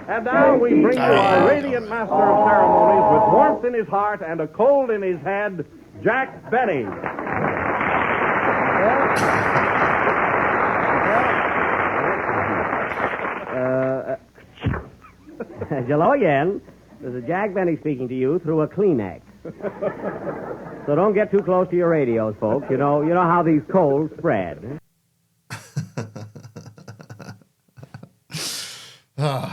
And now we bring you our radiant master of ceremonies with warmth in his heart and a cold in his head, Jack Benny. Hello again. This is Jack Benny speaking to you through a Kleenex. So don't get too close to your radios, folks. You know how these colds spread.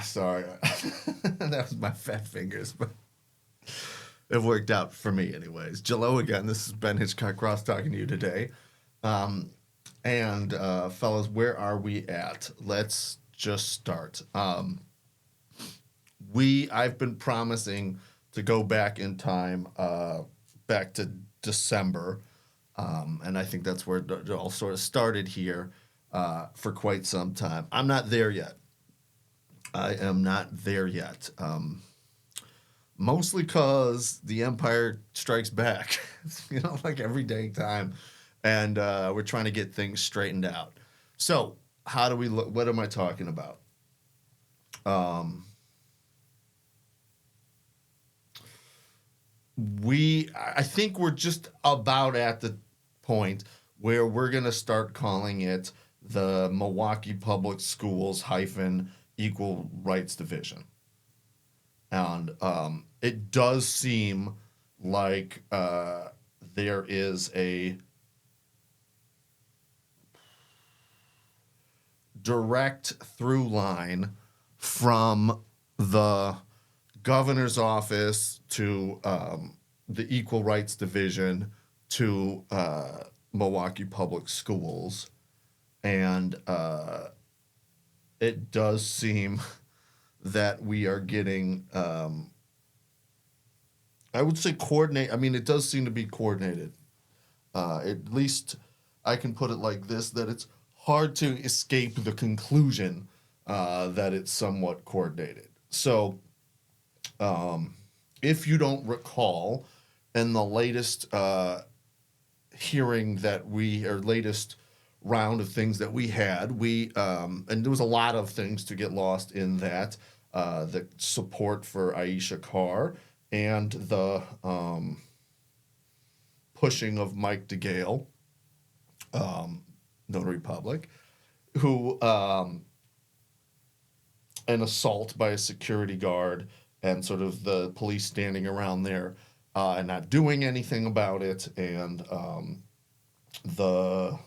Sorry. That was my fat fingers, but it worked out for me anyways. Jello again, this is Ben Hitchcock Cross talking to you today. Fellas, where are we at? Let's just start. I've been promising to go back in time, back to December, and I think that's where it all sort of started here for quite some time. I'm not there yet. I am not there yet. Mostly because the Empire Strikes Back, like every dang time, and we're trying to get things straightened out. So, how do we look? What am I talking about? I think we're just about at the point where we're going to start calling it the Milwaukee Public Schools Equal Rights Division. And it does seem like there is a direct through line from the governor's office to the Equal Rights Division to Milwaukee Public Schools. And it does seem that we are getting, I would say coordinate. I mean, it does seem to be coordinated. At least I can put it like this, that it's hard to escape the conclusion that it's somewhat coordinated. So if you don't recall, in the latest hearing latest round of things that we had, and there was a lot of things to get lost in that, the support for Aisha Carr and the pushing of Mike DeGale, Notary Public, who an assault by a security guard and sort of the police standing around there and not doing anything about it, and the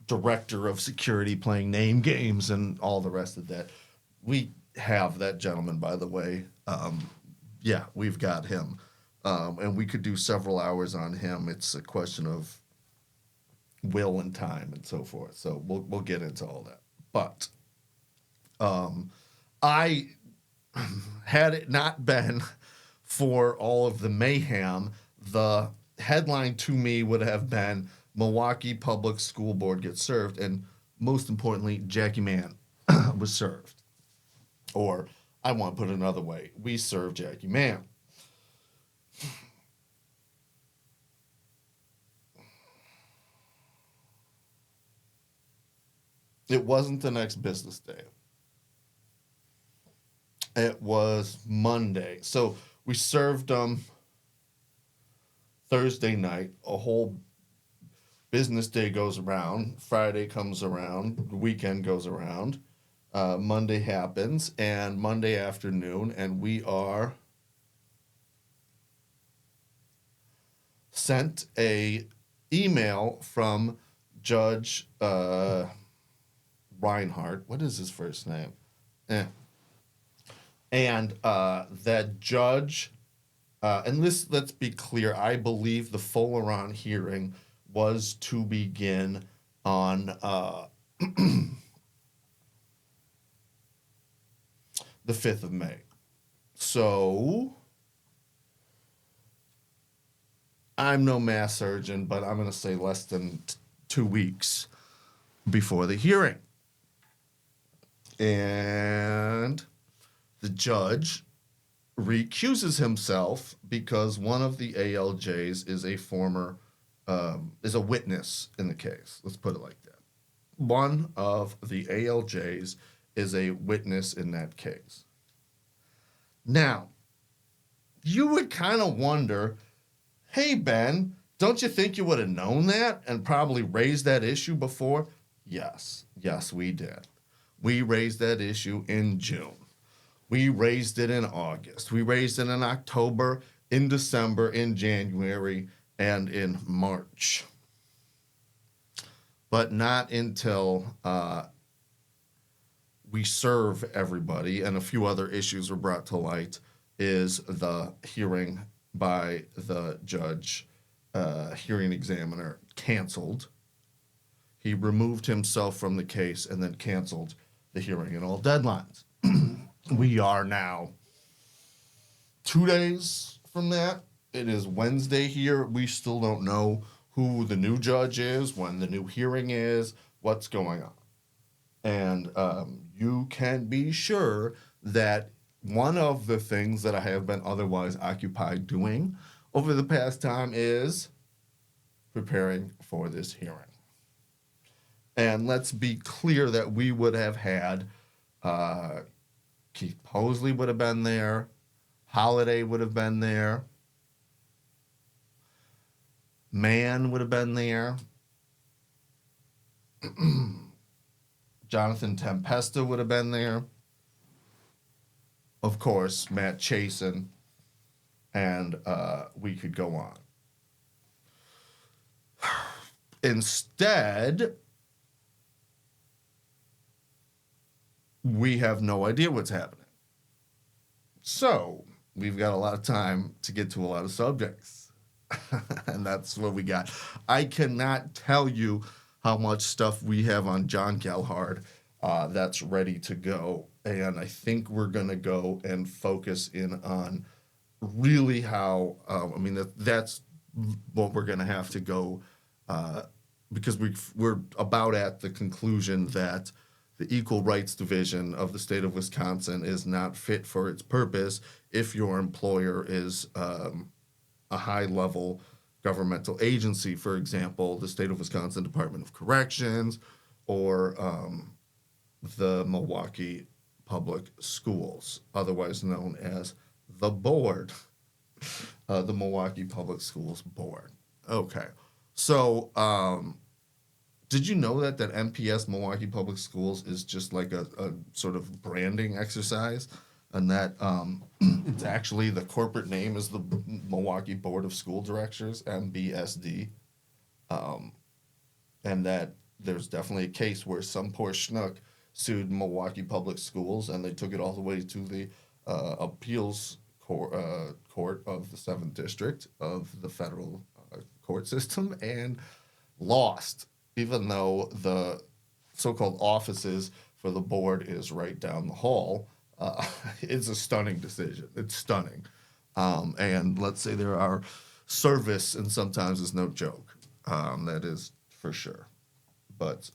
director of security playing name games and all the rest of that. We have that gentleman, by the way. Yeah, we've got him. And we could do several hours on him. It's a question of will and time and so forth. So we'll get into all that. But I, had it not been for all of the mayhem, the headline to me would have been Milwaukee Public School Board gets served, and most importantly, Jackie Mann was served. Or, I want to put it another way, we served Jackie Mann. It wasn't the next business day. It was Monday. So we served them Thursday night. A whole business day goes around. Friday comes around. The weekend goes around. Monday happens, and Monday afternoon, and we are sent a email from Judge Reinhardt. What is his first name? And that judge, and this, let's be clear, I believe the full-around hearing was to begin on the 5th of May. So, I'm no math surgeon, but I'm going to say less than 2 weeks before the hearing. And the judge recuses himself because one of the ALJs is a former, is a witness in the case. Let's put it like that. One of the ALJs is a witness in that case. Now, you would kind of wonder, hey, Ben, don't you think you would have known that and probably raised that issue before? Yes, we did. We raised that issue in June. We raised it in August. We raised it in October, in December, in January, and in March. But not until we serve everybody and a few other issues were brought to light is the hearing by the judge, hearing examiner, canceled. He removed himself from the case and then canceled the hearing and all deadlines. We are now 2 days from that. It is Wednesday here. We still don't know who the new judge is, when the new hearing is, what's going on. And you can be sure that one of the things that I have been otherwise occupied doing over the past time is preparing for this hearing. And let's be clear that we would have had Keith Posley would have been there, Holliday would have been there, Mann would have been there, Jonathan Tempesta would have been there, of course, Matt Chasen, and we could go on. Instead, we have no idea what's happening. So, we've got a lot of time to get to a lot of subjects. And that's what we got. I cannot tell you how much stuff we have on John Gelhard that's ready to go. And I think we're going to go and focus in on really how, that's what we're going to have to go, because we're about at the conclusion that the Equal Rights Division of the state of Wisconsin is not fit for its purpose if your employer is a high-level governmental agency, for example, the state of Wisconsin Department of Corrections or the Milwaukee Public Schools, otherwise known as the Board, the Milwaukee Public Schools Board. Okay, so did you know that MPS Milwaukee Public Schools is just like a sort of branding exercise, and that it's actually the corporate name is the Milwaukee Board of School Directors, MBSD, and that there's definitely a case where some poor schnook sued Milwaukee Public Schools, and they took it all the way to the appeals court of the 7th District of the federal court system and lost, even though the so-called offices for the board is right down the hall. It's a stunning decision. It's stunning. And let's say there are service, and sometimes it's no joke. That is for sure. But,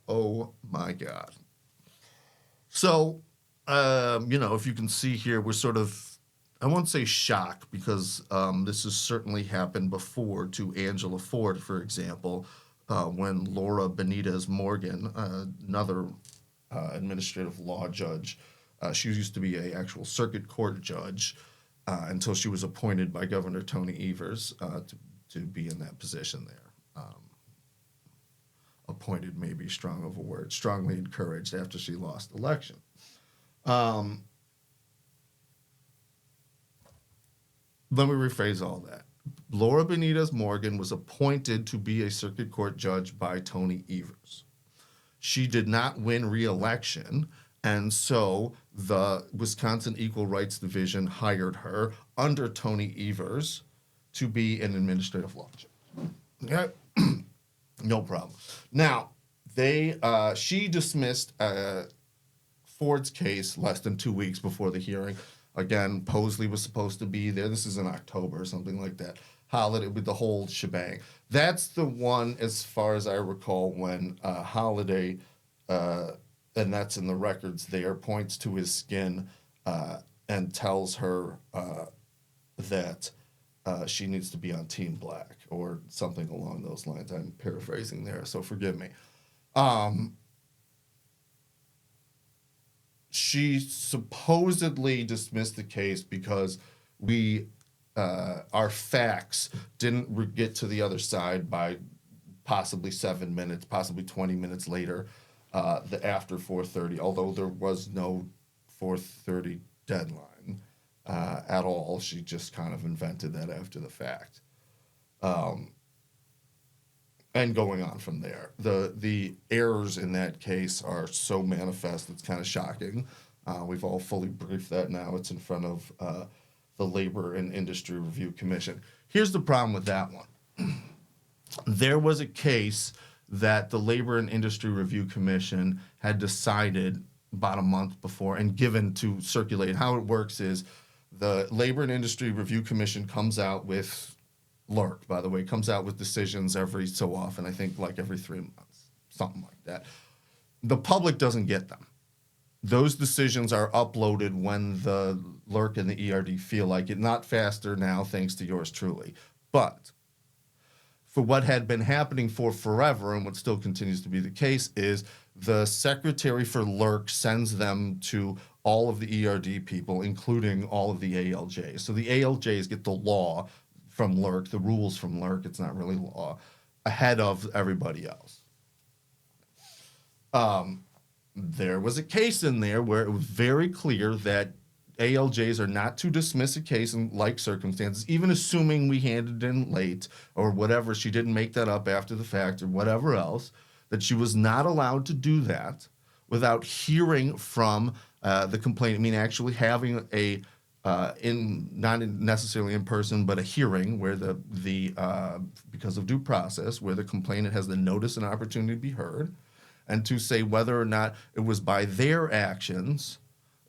oh my God. So, if you can see here, we're sort of, I won't say shocked, because this has certainly happened before to Angela Ford, for example, when Laura Benitez Morgan, another administrative law judge, she used to be an actual circuit court judge until she was appointed by Governor Tony Evers to be in that position there. Appointed may be strong of a word, strongly encouraged after she lost election. Let me rephrase all that. Laura Benitez Morgan was appointed to be a circuit court judge by Tony Evers. She did not win re-election, and so the Wisconsin Equal Rights Division hired her under Tony Evers to be an administrative law judge. Okay? No problem. Now, she dismissed Ford's case less than 2 weeks before the hearing. Again, Posley was supposed to be there. This is in October or something like that. Holliday with the whole shebang. That's the one, as far as I recall, when Holliday, and that's in the records there, points to his skin and tells her that she needs to be on Team Black or something along those lines. I'm paraphrasing there, so forgive me. she supposedly dismissed the case because our facts didn't get to the other side by possibly 7 minutes, possibly 20 minutes later, after 4:30, although there was no 4:30 deadline at all. She just kind of invented that after the fact. And going on from there. The errors in that case are so manifest, it's kind of shocking. We've all fully briefed that now. It's in front of the Labor and Industry Review Commission. Here's the problem with that one. There was a case that the Labor and Industry Review Commission had decided about a month before and given to circulate. How it works is the Labor and Industry Review Commission comes out with, LERC, by the way, comes out with decisions every so often, I think like every 3 months, something like that. The public doesn't get them. Those decisions are uploaded when the LERC and the ERD feel like it, not faster now, thanks to yours truly. But for what had been happening for forever, and what still continues to be the case, is the secretary for LERC sends them to all of the ERD people, including all of the ALJs. So the ALJs get the law from LERC, the rules from LERC, it's not really law, ahead of everybody else. There was a case in there where it was very clear that ALJs are not to dismiss a case in like circumstances, even assuming we handed in late or whatever, she didn't make that up after the fact or whatever else, that she was not allowed to do that without hearing from the complainant, I mean actually having a not necessarily in person, but a hearing where the because of due process, where the complainant has the notice and opportunity to be heard, and to say whether or not it was by their actions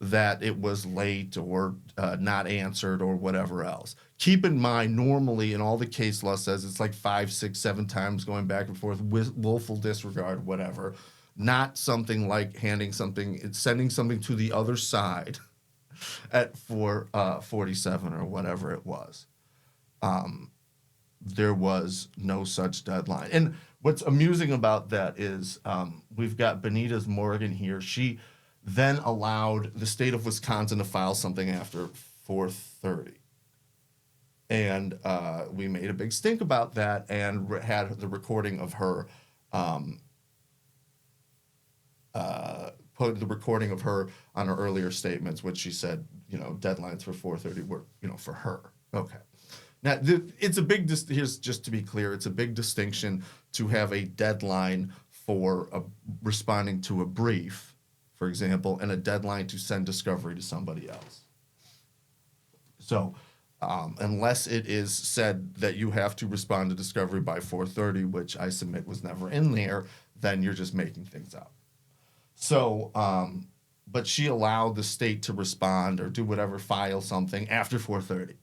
that it was late or not answered or whatever else. Keep in mind, normally in all the case law says it's like 5, 6, 7 times going back and forth, willful disregard, whatever. Not something like handing something, it's sending something to the other side at 4:47 or whatever it was. There was no such deadline. And what's amusing about that is we've got Benitez Morgan here. She then allowed the state of Wisconsin to file something after 4:30. And we made a big stink about that and had the recording of her put the recording of her on her earlier statements, which she said, deadlines for 4:30 were, for her. Okay. Now, it's a big, here's just to be clear, it's a big distinction to have a deadline for responding to a brief, for example, and a deadline to send discovery to somebody else. So, unless it is said that you have to respond to discovery by 4:30, which I submit was never in there, then you're just making things up. So, but she allowed the state to respond or do whatever, file something after 4:30,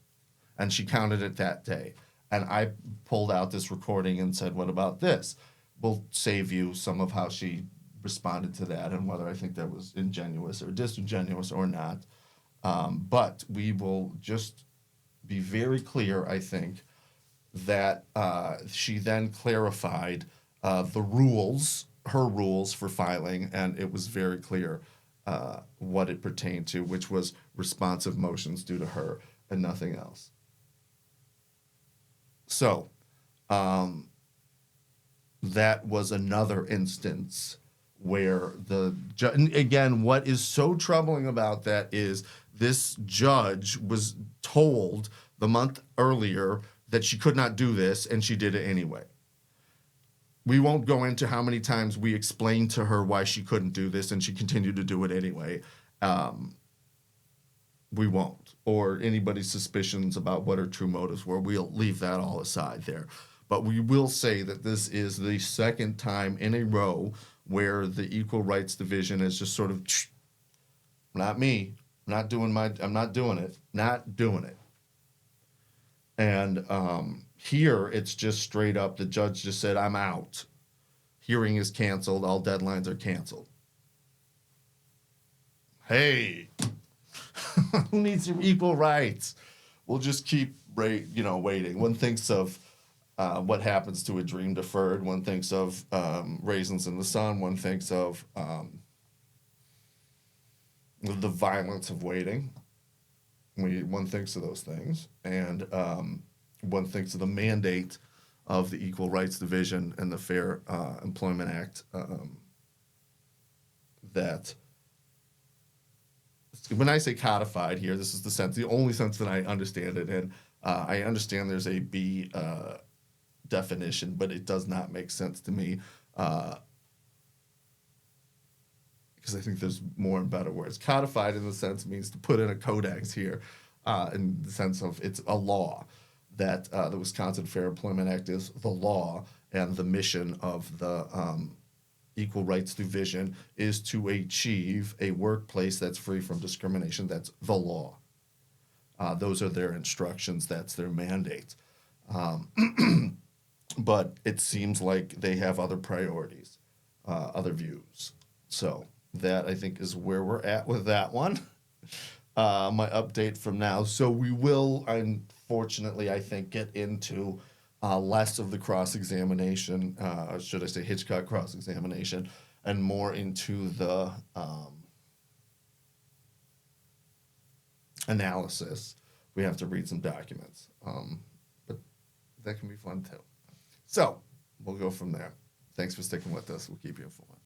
and she counted it that day. And I pulled out this recording and said, what about this? We'll save you some of how she responded to that and whether I think that was ingenuous or disingenuous or not. But we will just be very clear, I think, that she then clarified the rules, her rules for filing, and it was very clear what it pertained to, which was responsive motions due to her and nothing else. So that was another instance where and again, what is so troubling about that is this judge was told the month earlier that she could not do this, and she did it anyway. We won't go into how many times we explained to her why she couldn't do this, and she continued to do it anyway. We won't. Or anybody's suspicions about what her true motives were. We'll leave that all aside there. But we will say that this is the second time in a row where the Equal Rights Division is just sort of, not me, I'm not doing it. And here it's just straight up, the judge just said, I'm out. Hearing is canceled, all deadlines are canceled. Hey, who needs some equal rights? We'll just keep waiting. One thinks of what happens to a dream deferred. One thinks of Raisins in the Sun. One thinks of the violence of waiting. One thinks of those things, and one thinks of the mandate of the Equal Rights Division and the Fair Employment Act. That when I say codified here, this is the only sense that I understand it in. I understand there's a B definition, but it does not make sense to me because I think there's more and better words. Codified in the sense means to put in a codex here, in the sense of it's a law, that the Wisconsin Fair Employment Act is the law, and the mission of the Equal Rights Division is to achieve a workplace that's free from discrimination. That's the law. Those are their instructions. That's their mandate. But it seems like they have other priorities, other views. So that, I think, is where we're at with that one. My update from now. So we will, unfortunately, I think, get into less of the cross-examination, should I say Hitchcock cross-examination, and more into the analysis. We have to read some documents. But that can be fun, too. So we'll go from there. Thanks for sticking with us. We'll keep you informed.